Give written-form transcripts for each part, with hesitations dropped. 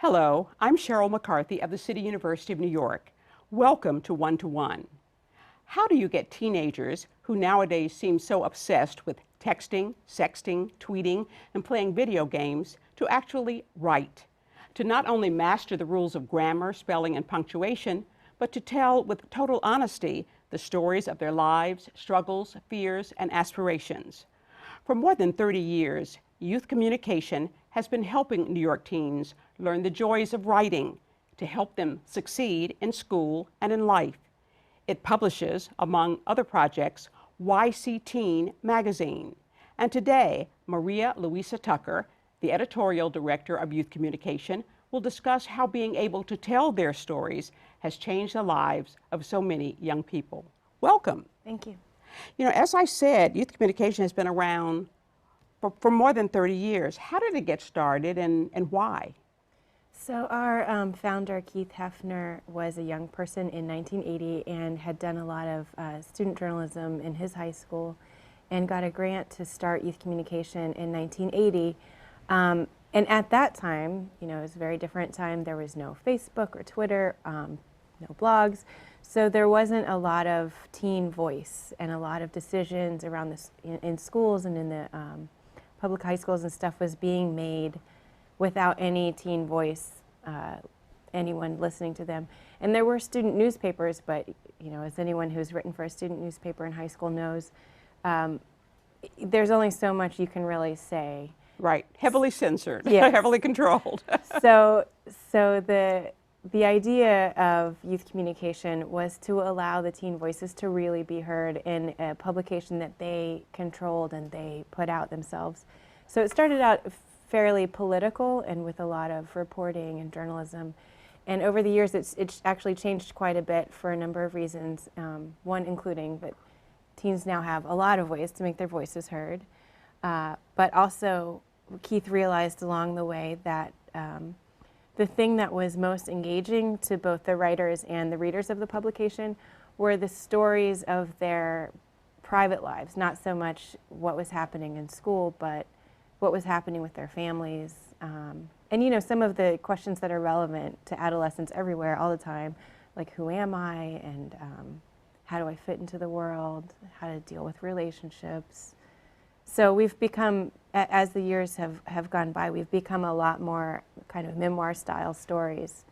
Hello, I'm Cheryl McCarthy of the City University of New York. Welcome to One to One. How do you get teenagers who nowadays seem so obsessed with texting, sexting, tweeting, and playing video games to actually write? To not only master the rules of grammar, spelling, and punctuation, but to tell with total honesty the stories of their lives, struggles, fears, and aspirations. For more than 30 years, youth communication has been helping New York teens learn the joys of writing to help them succeed in school and in life. It publishes, among other projects, YC Teen magazine. And today, Maria Luisa Tucker, the editorial director of youth communication, will discuss how being able to tell their stories has changed the lives of so many young people. Welcome. Thank you. You know, as I said, youth communication has been around for more than 30 years. How did it get started and why? So our founder, Keith Hefner, was a young person in 1980 and had done a lot of student journalism in his high school and got a grant to start youth communication in 1980. And at that time, you know, it was a very different time. There was no Facebook or Twitter, no blogs. So there wasn't a lot of teen voice and a lot of decisions around this in schools and in the public high schools and stuff was being made without any teen voice, anyone listening to them. And there were student newspapers, but you know, as anyone who's written for a student newspaper in high school knows, there's only so much you can really say. Right, heavily censored, Yes. heavily controlled. So the idea of youth communication was to allow the teen voices to really be heard in a publication that they controlled and they put out themselves. So it started out fairly political and with a lot of reporting and journalism. And over the years, it's actually changed quite a bit for a number of reasons, one including that teens now have a lot of ways to make their voices heard. But also, Keith realized along the way that the thing that was most engaging to both the writers and the readers of the publication were the stories of their private lives, not so much what was happening in school, but what was happening with their families. And you know, some of the questions that are relevant to adolescents everywhere all the time, like who am I, and how do I fit into the world, how to deal with relationships. So we've become, as the years have gone by, we've become a lot more kind of memoir-style stories,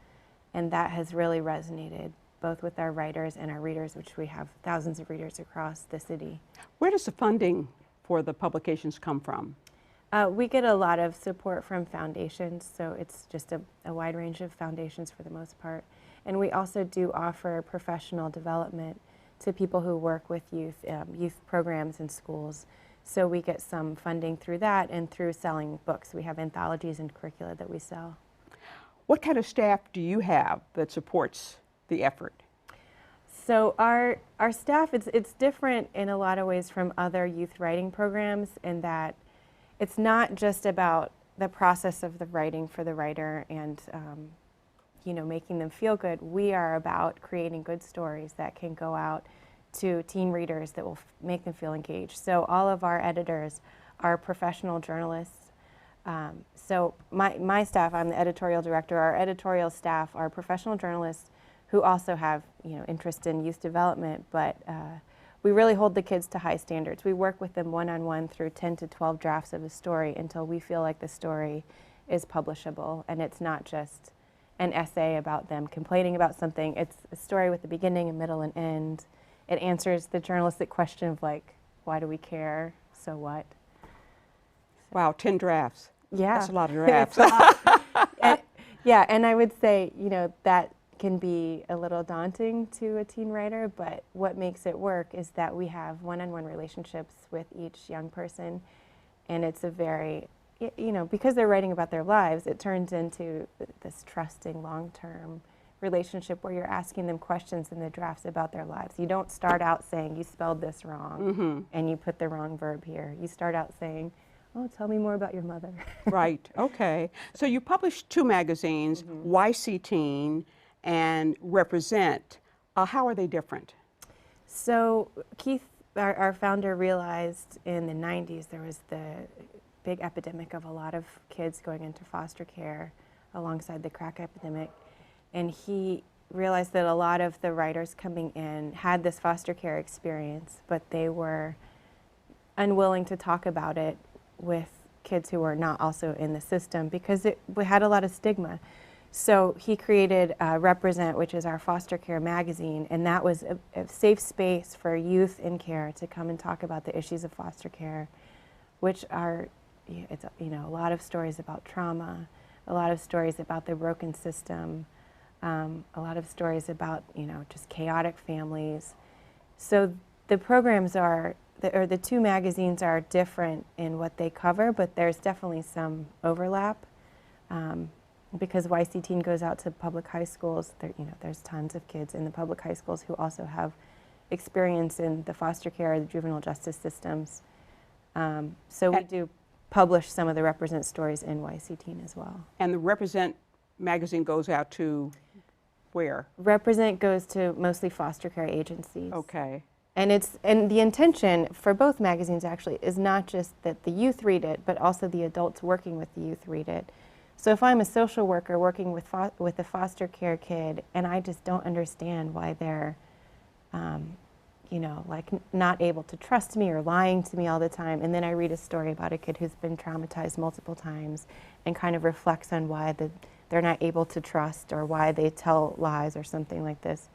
and that has really resonated both with our writers and our readers, which we have thousands of readers across the city. Where does the funding for the publications come from? We get a lot of support from foundations, so it's just a wide range of foundations for the most part. And we also do offer professional development to people who work with youth programs in schools. So we get some funding through that and through selling books. We have anthologies and curricula that we sell. What kind of staff do you have that supports the effort? So our staff, it's different in a lot of ways from other youth writing programs in that it's not just about the process of the writing for the writer and you know, making them feel good. We are about creating good stories that can go out to teen readers that will make them feel engaged. So all of our editors are professional journalists. So my staff, I'm the editorial director, our editorial staff are professional journalists who also have, you know, interest in youth development, but we really hold the kids to high standards. We work with them one-on-one through 10 to 12 drafts of a story until we feel like the story is publishable, and it's not just an essay about them complaining about something. It's a story with a beginning, a middle, and end. It answers the journalistic question of like, why do we care? So what? Wow, 10 drafts. Yeah. That's a lot of drafts. Yeah, and I would say, you know, that can be a little daunting to a teen writer, but what makes it work is that we have one-on-one relationships with each young person, and it's a very, you know, because they're writing about their lives, it turns into this trusting long-term relationship where you're asking them questions in the drafts about their lives. You don't start out saying, you spelled this wrong, and you put the wrong verb here. You start out saying, oh, tell me more about your mother. Right, okay. So you published two magazines, YC Teen and Represent. How are they different? So Keith, our founder, realized in the 90s there was the big epidemic of a lot of kids going into foster care alongside the crack epidemic. And he realized that a lot of the writers coming in had this foster care experience, but they were unwilling to talk about it with kids who were not also in the system because we had a lot of stigma. So he created Represent, which is our foster care magazine, and that was a safe space for youth in care to come and talk about the issues of foster care, which are, it's, you know, a lot of stories about trauma, a lot of stories about the broken system, a lot of stories about, you know, just chaotic families. So the programs are, the two magazines are different in what they cover, but there's definitely some overlap. Because YC Teen goes out to public high schools, you know, there's tons of kids in the public high schools who also have experience in the foster care, the juvenile justice systems. So we do publish some of the Represent stories in YC Teen as well. And the Represent magazine goes out to where? Represent goes to mostly foster care agencies. Okay. And the intention for both magazines actually is not just that the youth read it, but also the adults working with the youth read it. So if I'm a social worker working with a foster care kid and I just don't understand why they're, you know, like not able to trust me or lying to me all the time, and then I read a story about a kid who's been traumatized multiple times and kind of reflects on why they're not able to trust or why they tell lies or something like this,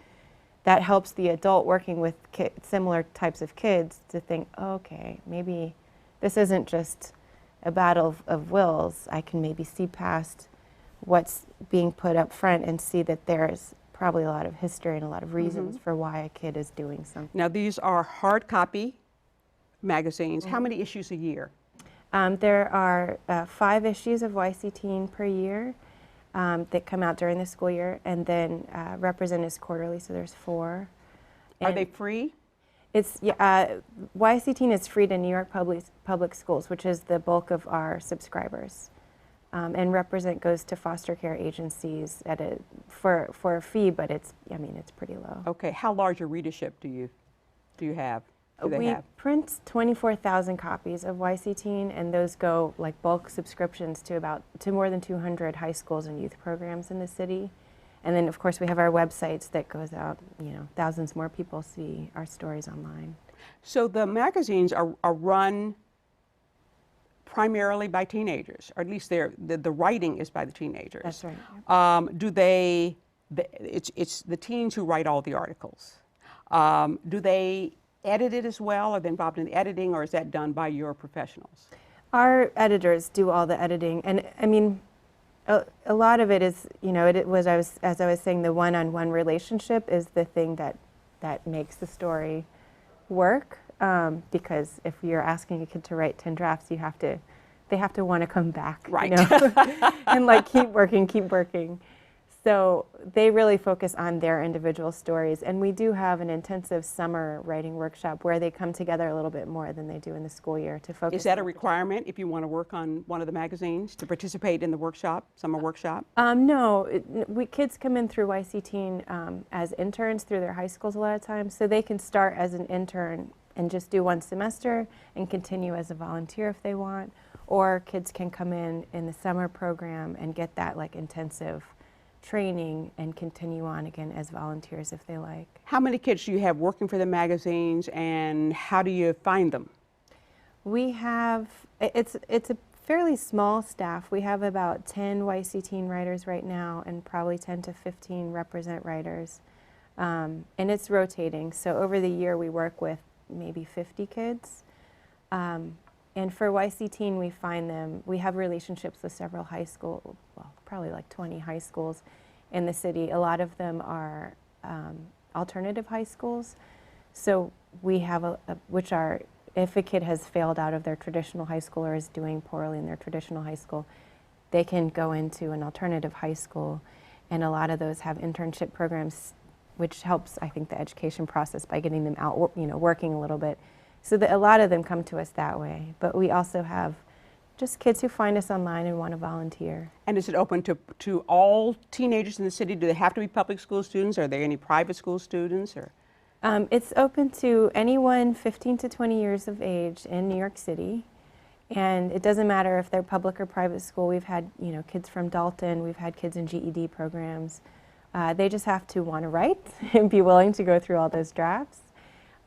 that helps the adult working with similar types of kids to think, oh, okay, maybe this isn't just a battle of wills. I can maybe see past what's being put up front and see that there's probably a lot of history and a lot of reasons for why a kid is doing something. Now these are hard copy magazines. How many issues a year? There are 5 issues of YC Teen per year that come out during the school year, and then Represent is quarterly, so there's 4. Are they free? It's YC Teen is free to New York public schools, which is the bulk of our subscribers, and Represent goes to foster care agencies at for a fee, but it's pretty low. Okay, how large a readership do you have? We print 24,000 copies of YC Teen, and those go like bulk subscriptions to more than 200 high schools and youth programs in the city. And then, of course, we have our websites that goes out, you know, thousands more people see our stories online. So the magazines are run primarily by teenagers, or at least the writing is by the teenagers. That's right. It's the teens who write all the articles. Do they edit it as well? Are they involved in the editing, or is that done by your professionals? Our editors do all the editing, and I mean, a lot of it is, you know, as I was saying, the one-on-one relationship is the thing that makes the story work. Because if you're asking a kid to write 10 drafts, they have to want to come back, right? You know? And like keep working. So they really focus on their individual stories, and we do have an intensive summer writing workshop where they come together a little bit more than they do in the school year to focus. Is that a requirement if you want to work on one of the magazines to participate in the summer workshop? No, kids come in through YC Teen as interns through their high schools a lot of times, so they can start as an intern and just do 1 semester and continue as a volunteer if they want, or kids can come in the summer program and get that like intensive training and continue on again as volunteers if they like. How many kids do you have working for the magazines, and how do you find them? We have, it's a fairly small staff. We have about 10 YC Teen writers right now and probably 10 to 15 Represent writers. And it's rotating, so over the year we work with maybe 50 kids. And for YC Teen, we find them, we have relationships with several high schools, well, probably like 20 high schools in the city. A lot of them are alternative high schools. So we have if a kid has failed out of their traditional high school or is doing poorly in their traditional high school, they can go into an alternative high school. And a lot of those have internship programs, which helps, I think, the education process by getting them out, you know, working a little bit. So a lot of them come to us that way. But we also have just kids who find us online and want to volunteer. And is it open to all teenagers in the city? Do they have to be public school students? Are there any private school students? Or? It's open to anyone 15 to 20 years of age in New York City. And it doesn't matter if they're public or private school. We've had, kids from Dalton, we've had kids in GED programs. They just have to want to write and be willing to go through all those drafts.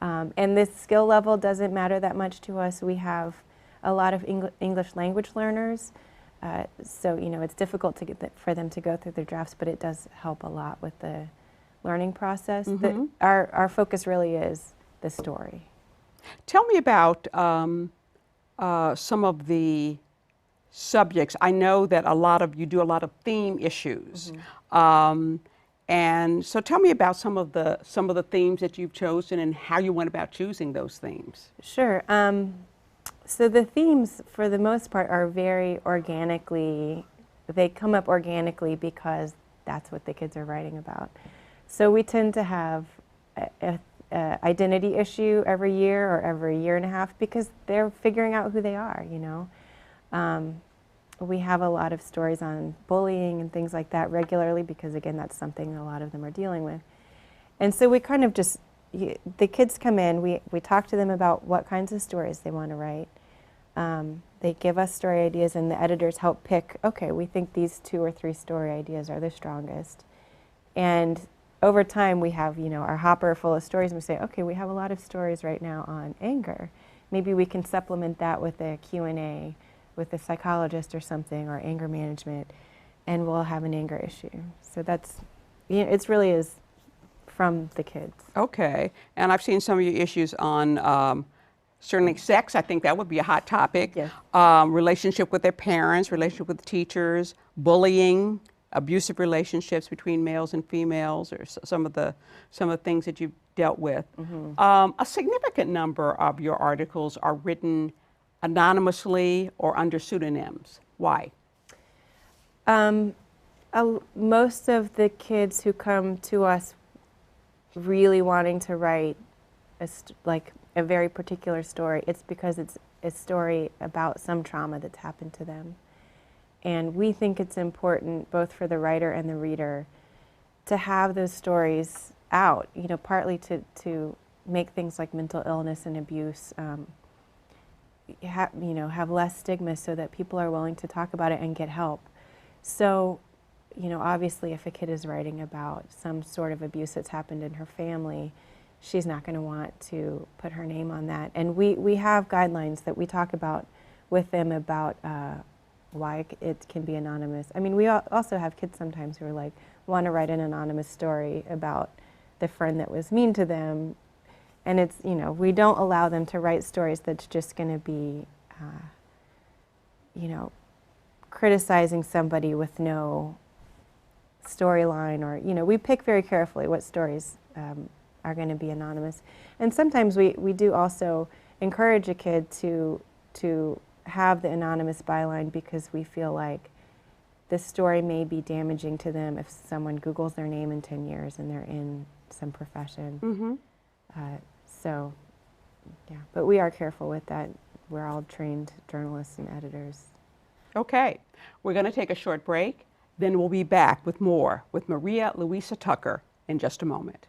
And this skill level doesn't matter that much to us. We have a lot of English language learners. So, it's difficult for them to go through their drafts, but it does help a lot with the learning process. Mm-hmm. Our focus really is the story. Tell me about some of the subjects. I know that you do a lot of theme issues. Mm-hmm. And so tell me about some of the themes that you've chosen and how you went about choosing those themes. Sure. So the themes, for the most part, are they come up organically because that's what the kids are writing about. So we tend to have a identity issue every year or every year and a half because they're figuring out who they are, We have a lot of stories on bullying and things like that regularly because, again, that's something a lot of them are dealing with. And so we kind of the kids come in, we talk to them about what kinds of stories they want to write. They give us story ideas and the editors help pick, okay, we think these 2 or 3 story ideas are the strongest. And over time we have, our hopper full of stories and we say, okay, we have a lot of stories right now on anger. Maybe we can supplement that with a Q&A with a psychologist or something, or anger management, and we'll have an anger issue. So that's, it really is from the kids. Okay, and I've seen some of your issues on certainly sex. I think that would be a hot topic. Yes. Relationship with their parents, relationship with teachers, bullying, abusive relationships between males and females, or some of the things that you've dealt with. Mm-hmm. A significant number of your articles are written anonymously or under pseudonyms. Why? Most of the kids who come to us really wanting to write a very particular story, it's because it's a story about some trauma that's happened to them. And we think it's important, both for the writer and the reader, to have those stories out, partly to make things like mental illness and abuse have less stigma so that people are willing to talk about it and get help. So, obviously if a kid is writing about some sort of abuse that's happened in her family, she's not going to want to put her name on that. And we have guidelines that we talk about with them about why it can be anonymous. I mean, we also have kids sometimes who are want to write an anonymous story about the friend that was mean to them. And it's, we don't allow them to write stories that's just going to be, criticizing somebody with no storyline, or, we pick very carefully what stories are going to be anonymous. And sometimes we do also encourage a kid to have the anonymous byline because we feel like this story may be damaging to them if someone Googles their name in 10 years and they're in some profession. Mm-hmm. So, yeah, but we are careful with that. We're all trained journalists and editors. Okay, we're going to take a short break, then we'll be back with more with Maria Luisa Tucker in just a moment.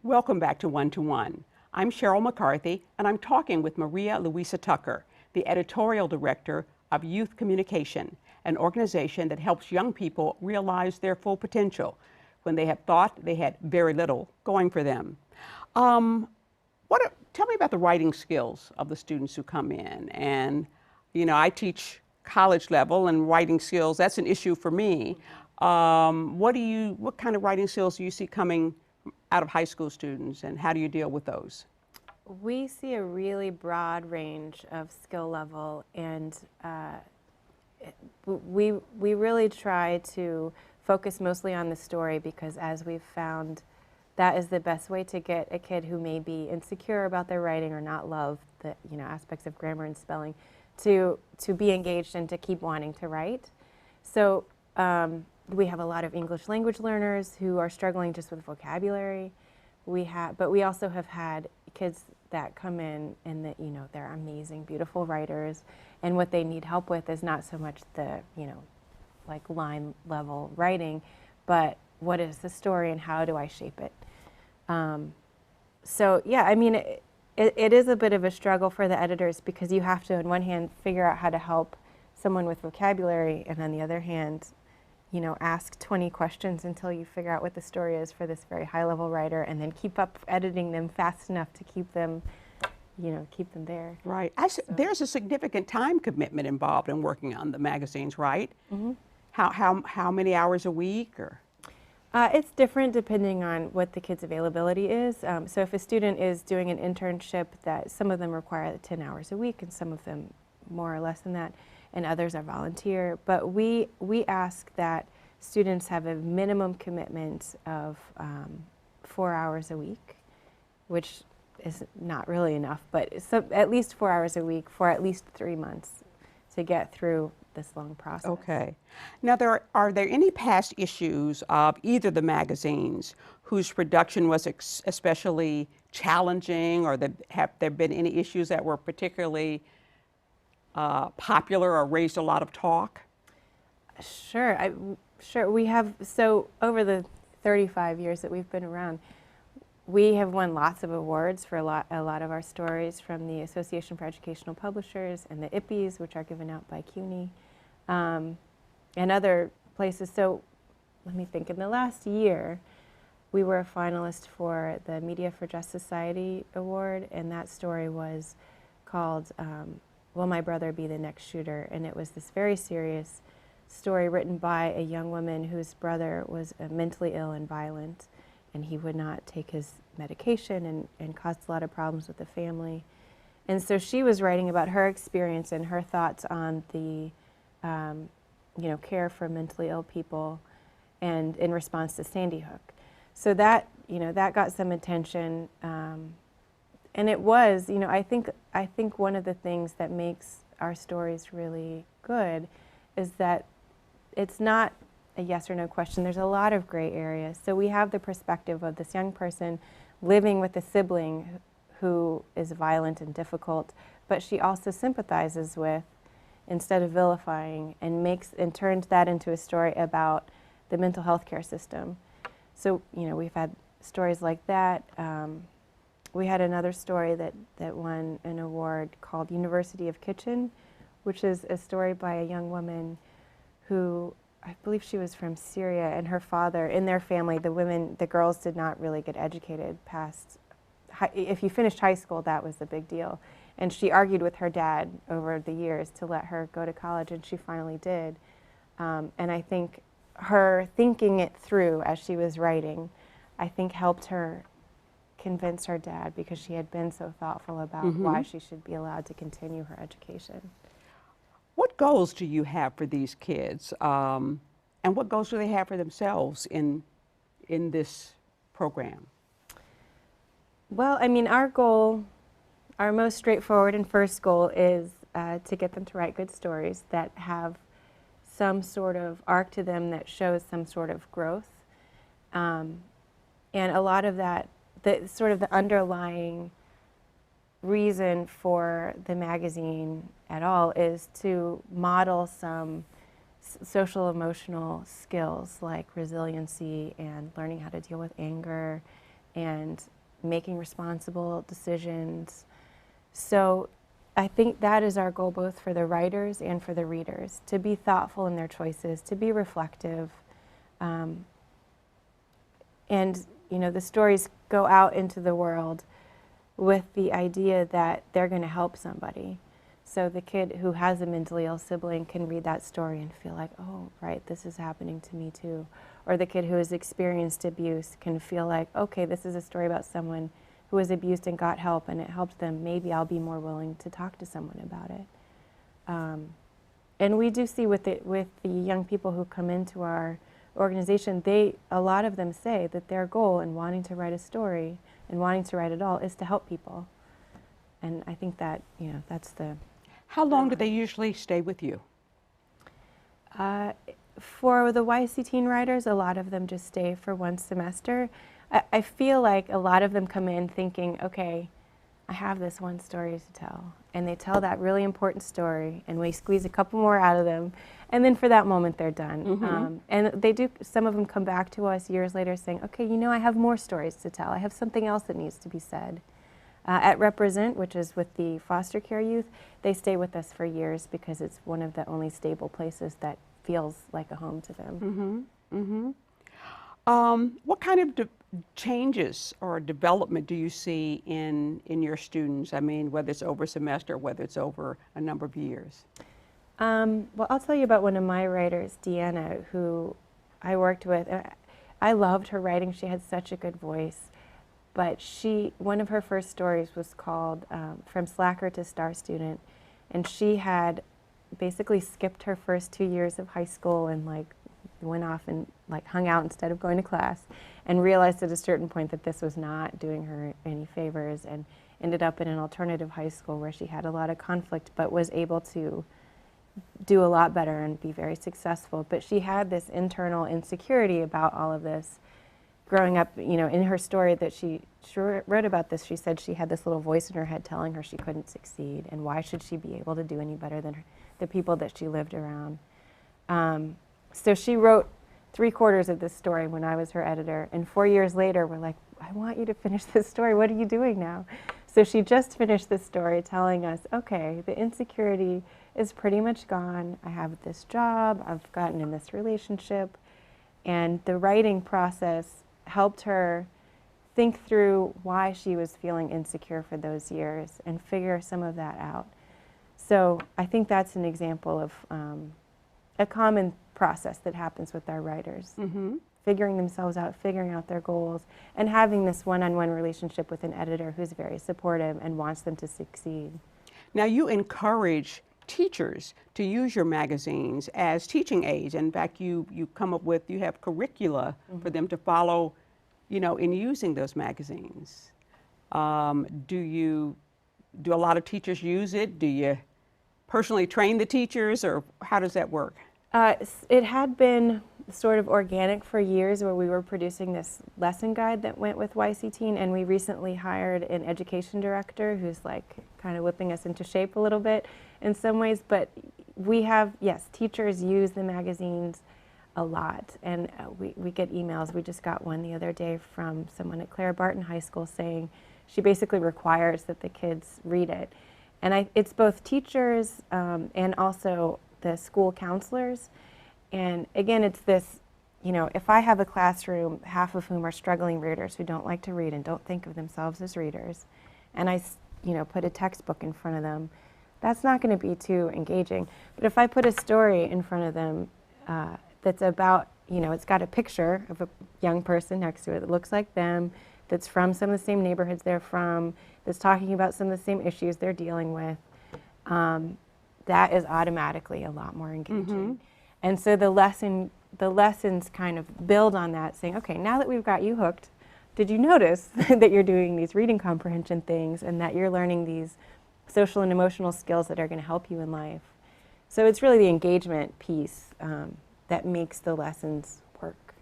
Welcome back to One to One. I'm Cheryl McCarthy, and I'm talking with Maria Luisa Tucker, the editorial director of Youth Communication, an organization that helps young people realize their full potential when they have thought they had very little going for them. Tell me about the writing skills of the students who come in. And, I teach college level, and writing skills, that's an issue for me. What kind of writing skills do you see coming out of high school students, and how do you deal with those? We see a really broad range of skill level, and we really try to focus mostly on the story because, as we've found, that is the best way to get a kid who may be insecure about their writing or not love the aspects of grammar and spelling to be engaged and to keep wanting to write. So we have a lot of English language learners who are struggling just with vocabulary. But we also have had kids that come in and that they're amazing, beautiful writers, and what they need help with is not so much the line level writing, but what is the story and how do I shape it? So yeah, I mean, it is a bit of a struggle for the editors because you have to, on one hand, figure out how to help someone with vocabulary, and on the other hand, you know, ask 20 questions until you figure out what the story is for this very high-level writer, and then keep up editing them fast enough to keep them, you know, keep them there. Right. There's a significant time commitment involved in working on the magazines, right? Mm-hmm. How many hours a week, or? It's different depending on what the kid's availability is. So if a student is doing an internship, that some of them require 10 hours a week and some of them more or less than that, and others are volunteer. But we ask that students have a minimum commitment of 4 hours a week, which is not really enough, but at least 4 hours a week for at least 3 months to get through this long process. Okay. Now, are there any past issues of either the magazines whose production was especially challenging, or have there been any issues that were particularly popular or raised a lot of talk? Sure, sure. We have, so over the 35 years that we've been around, we have won lots of awards for a lot of our stories from the Association for Educational Publishers and the IPPEs, which are given out by CUNY, and other places. So let me think, in the last year, we were a finalist for the Media for Just Society Award, and that story was called Will My Brother Be the Next Shooter? And it was this very serious story written by a young woman whose brother was mentally ill and violent, and he would not take his medication and caused a lot of problems with the family. And so she was writing about her experience and her thoughts on the you know, care for mentally ill people, and in response to Sandy Hook. So that, you know, that got some attention, and it was, you know, I think one of the things that makes our stories really good is that it's not a yes or no question. There's a lot of gray areas. So we have the perspective of this young person living with a sibling who is violent and difficult, but she also sympathizes with, instead of vilifying, and turns that into a story about the mental health care system. So, you know, we've had stories like that. We had another story that won an award called University of Kitchen, which is a story by a young woman who, I believe she was from Syria, and her father, in their family, the girls did not really get educated past, if you finished high school, that was the big deal. And she argued with her dad over the years to let her go to college, and she finally did. And I think her thinking it through as she was writing, I think helped her convince her dad, because she had been so thoughtful about why she should be allowed to continue her education. What goals do you have for these kids? And what goals do they have for themselves in this program? Well, I mean, our goal, our most straightforward and first goal is to get them to write good stories that have some sort of arc to them that shows some sort of growth. And a lot of that, the sort of the underlying reason for the magazine at all is to model some social emotional skills like resiliency and learning how to deal with anger and making responsible decisions. So I think that is our goal, both for the writers and for the readers, to be thoughtful in their choices, to be reflective. And, you know, the stories go out into the world with the idea that they're going to help somebody. So the kid who has a mentally ill sibling can read that story and feel like, oh, right, this is happening to me too. Or the kid who has experienced abuse can feel like, okay, this is a story about someone who was abused and got help and it helped them. Maybe I'll be more willing to talk to someone about it. And we do see with the young people who come into our organization, a lot of them say that their goal in wanting to write a story and wanting to write at all is to help people. And I think that, you know, that's the... How long do they usually stay with you? For the YC teen writers, a lot of them just stay for one semester. I feel like a lot of them come in thinking, okay, I have this one story to tell. And they tell that really important story, and we squeeze a couple more out of them. And then for that moment, they're done. And they do, some of them come back to us years later saying, okay, you know, I have more stories to tell. I have something else that needs to be said. At Represent, which is with the foster care youth, they stay with us for years because it's one of the only stable places that feels like a home to them. What kind of changes or development do you see in your students? I mean, whether it's over a semester, whether it's over a number of years. Well, I'll tell you about one of my writers, Deanna, who I worked with. I loved her writing. She had such a good voice. But one of her first stories was called From Slacker to Star Student. And she had basically skipped her first 2 years of high school and like went off and like hung out instead of going to class, and realized at a certain point that this was not doing her any favors, and ended up in an alternative high school where she had a lot of conflict but was able to do a lot better and be very successful. But she had this internal insecurity about all of this. Growing up, you know, in her story that she wrote about this, she said she had this little voice in her head telling her she couldn't succeed, and why should she be able to do any better than the people that she lived around. So she wrote 3/4 of this story when I was her editor, and 4 years later we're like, I want you to finish this story, what are you doing now? So she just finished this story telling us, okay, the insecurity is pretty much gone, I have this job, I've gotten in this relationship, and the writing process helped her think through why she was feeling insecure for those years and figure some of that out. So I think that's an example of a common process that happens with our writers. Figuring themselves out, figuring out their goals, and having this one-on-one relationship with an editor who's very supportive and wants them to succeed. Now, you encourage teachers to use your magazines as teaching aids. In fact, you have curricula for them to follow, you know, in using those magazines. Do a lot of teachers use it? Do you personally train the teachers, or how does that work? It had been sort of organic for years, where we were producing this lesson guide that went with YC Teen, and we recently hired an education director who's like kind of whipping us into shape a little bit in some ways. But we have, yes, teachers use the magazines a lot, and we get emails. We just got one the other day from someone at Clara Barton High School saying she basically requires that the kids read it. And it's both teachers and also the school counselors. And again, it's this, you know, if I have a classroom, half of whom are struggling readers who don't like to read and don't think of themselves as readers, and I, you know, put a textbook in front of them, that's not going to be too engaging. But if I put a story in front of them that's about, you know, it's got a picture of a young person next to it that looks like them, that's from some of the same neighborhoods they're from, that's talking about some of the same issues they're dealing with, that is automatically a lot more engaging. And so the lessons kind of build on that, saying, okay, now that we've got you hooked, did you notice that you're doing these reading comprehension things and that you're learning these social and emotional skills that are going to help you in life? So it's really the engagement piece that makes the lessons work.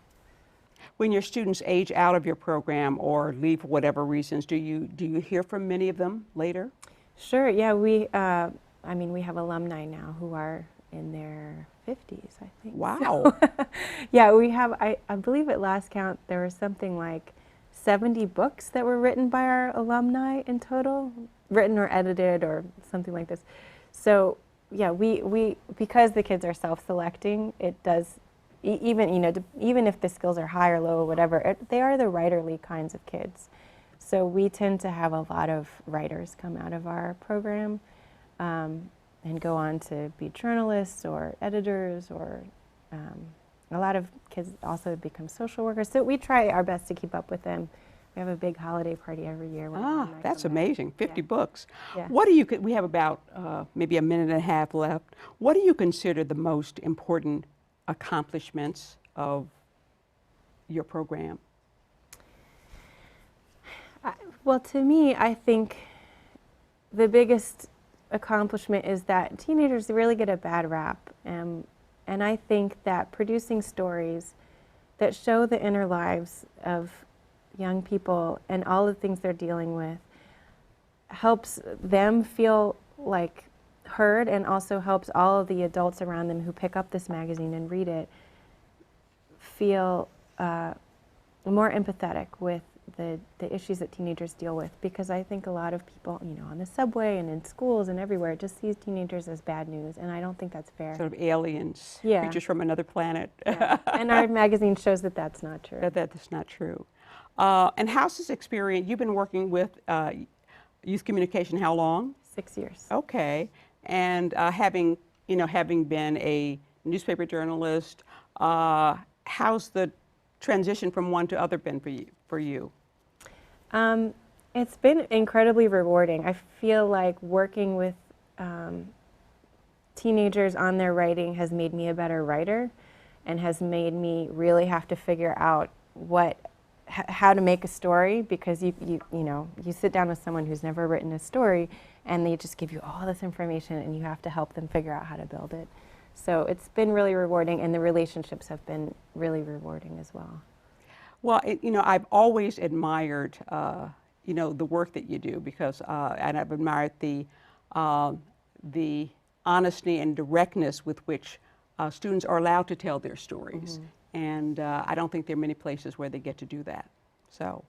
When your students age out of your program or leave for whatever reasons, do you hear from many of them later? Sure, yeah, we have alumni now who are in their 50s, I think. Wow. So, yeah, we have, I believe at last count, there were something like 70 books that were written by our alumni in total, written or edited or something like this. So yeah, we because the kids are self-selecting, it does, even, you know, even if the skills are high or low or whatever, they are the writerly kinds of kids. So we tend to have a lot of writers come out of our program and go on to be journalists or editors, or a lot of kids also become social workers. So we try our best to keep up with them. We have a big holiday party every year. That's amazing, 50 books. Yeah. What do you, we have about maybe a minute and a half left. What do you consider the most important accomplishments of your program? Well, to me, I think the biggest accomplishment is that teenagers really get a bad rap. And I think that producing stories that show the inner lives of young people and all the things they're dealing with helps them feel like heard, and also helps all of the adults around them who pick up this magazine and read it feel more empathetic with the issues that teenagers deal with, because I think a lot of people, on the subway and in schools and everywhere, just sees teenagers as bad news, and I don't think that's fair. Sort of aliens, Yeah. creatures from another planet. Yeah. And our magazine shows that that's not true. That's not true. And how's this experience? You've been working with youth communication how long? 6 years. Okay. And having been a newspaper journalist, how's the transition from one to other been for you? It's been incredibly rewarding. I feel like working with teenagers on their writing has made me a better writer, and has made me really have to figure out how to make a story, because you sit down with someone who's never written a story, and they just give you all this information, and you have to help them figure out how to build it. So it's been really rewarding, and the relationships have been really rewarding as well. Well, I've always admired, the work that you do, because, and I've admired the honesty and directness with which students are allowed to tell their stories. Mm-hmm. And I don't think there are many places where they get to do that. So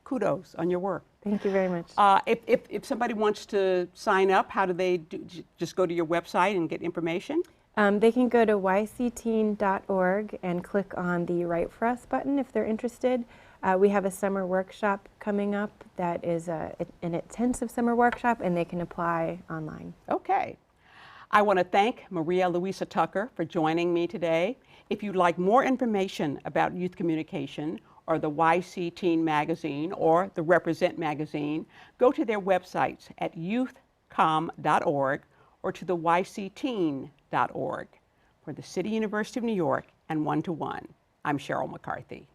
kudos on your work. Thank you very much. If somebody wants to sign up, how do they do? Just go to your website and get information? They can go to ycteen.org and click on the Write For Us button if they're interested. We have a summer workshop coming up that is an intensive summer workshop, and they can apply online. Okay. I want to thank Maria Luisa Tucker for joining me today. If you'd like more information about youth communication, or the YC Teen magazine, or the Represent magazine, go to their websites at youthcom.org or to the ycteen.org. For the City University of New York and One to One, I'm Cheryl McCarthy.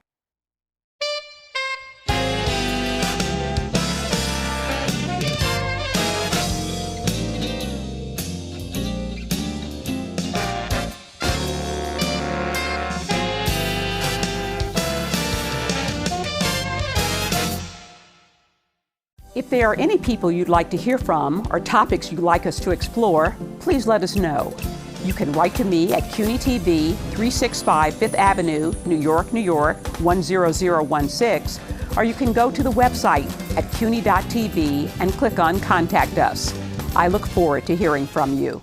If there are any people you'd like to hear from or topics you'd like us to explore, please let us know. You can write to me at CUNY TV, 365 Fifth Avenue, New York, New York, 10016, or you can go to the website at cuny.tv and click on Contact Us. I look forward to hearing from you.